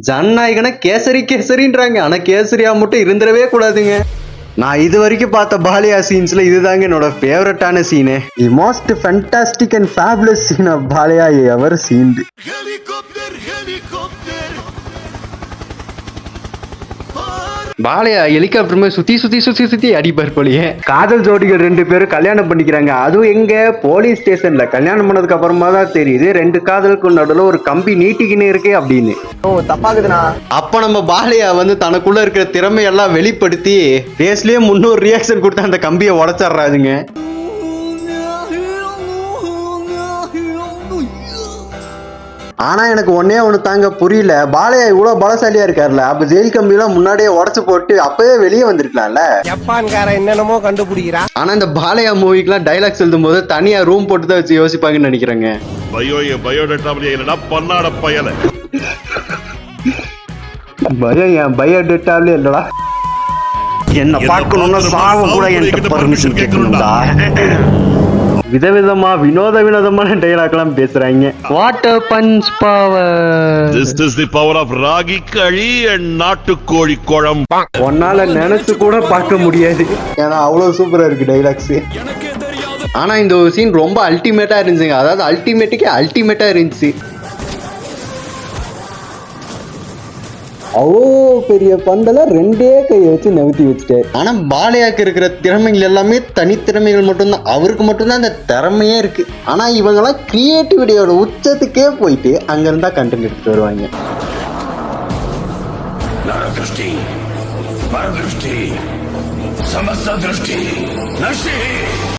ஜனநாயகனா கேசரி கேசரின்றாங்க, ஆனா கேசரியா மட்டும் இருந்துடவே கூடாதுங்க. நான் இது வரைக்கும் பார்த்த பாலியா சீன்ஸ்ல இதுதாங்க என்னோட ஃபேவரட்டான scene. The most fantastic and fabulous scene of Balayya ever seen. Balayya helicopter மாதிரி சுத்தி சுத்தி சுத்தி சுத்தி அடிப்பார் போலியே. காதல் ஜோடிகள் 2 பேரும் கல்யாணம் பண்ணிக்கிறாங்க. அதுவும் எங்க போலீஸ் ஸ்டேஷன்ல. கல்யாணம் பண்ணதுக்கு அப்புறமா தான் தெரியுது 2 காதலுக்கு நடுவில் ஒரு கம்பி நீட்டிக்கின்னு இருக்கு அப்படின்னு. தப்பாக்குதுண்ணா. அப்ப நம்ம பாலையா வந்து தனக்குள்ள இருக்கிற திறமையெல்லாம் வெளிப்படுத்தி பேஸ்லயே 300 ரியாக்ஷன் கொடுத்து அந்த கம்பியை உடைச்சிடுறாதுங்க. ஆனா எனக்கு ஒன்னே ஒண்ணு தாங்க புரியல, பாலையா இவ்வளவு பலசாலியா இருக்காருல்ல, அப்ப ஜெயில் கம்பி எல்லாம் முன்னாடியே உடச்சு போட்டு அப்பவே வெளியே வந்திருக்கலாம்ல. ஜப்பான்கார என்னென்னமோ கண்டுபிடிக்கிறா. ஆனா இந்த பாலையா மூவிக்குலாம் டைலாக்ஸ் எழுதும் போது தனியா ரூம் போட்டு தான் வச்சு யோசிப்பாங்கன்னு நினைக்கிறேங்க. பயம் என் பயோடேட்டாவிலே இல்லடா. என்ன பார்க்கணும்னா சாவ கூட என்கிட்ட பர்மிஷன் கேட்கணும்டா. விதவிதமா வினோதமான டைலாக் எல்லாம் பேசுறாங்க. Water punch power. This is the power of ragi kali and நாட்டுக்கோழி குழம்பு. ஒன்னால நினைச்சு கூட பார்க்க முடியாது, ஏன்னா அவ்வளவு சூப்பரா இருக்கு டைலாக்ஸ். ஆனா இந்த ஒரு சீன் ரொம்ப அல்டிமேட்டா இருந்துச்சுங்க. அதாவது அல்டிமேட்டுக்கே அல்டிமேட்டா இருந்துச்சு. அவ்வளோ பெரிய பந்தல 2 கையை வச்சு நவுத்தி வச்சுட்டாரு. ஆனா பாலையாக்கு இருக்கிற திறமைகள் எல்லாமே தனித்திறமைகள் மட்டும்தான். அவருக்கு மட்டும்தான் அந்த திறமையே இருக்கு. ஆனா இவங்கெல்லாம் கிரியேட்டிவிட்டியோட உச்சத்துக்கே போயிட்டு அங்க இருந்தா கண்டென்ட் எடுத்துட்டு வருவாங்க. நரதிருஷ்டி, பரதிருஷ்டி, சமஸ்த திருஷ்டி, நஷ்டி.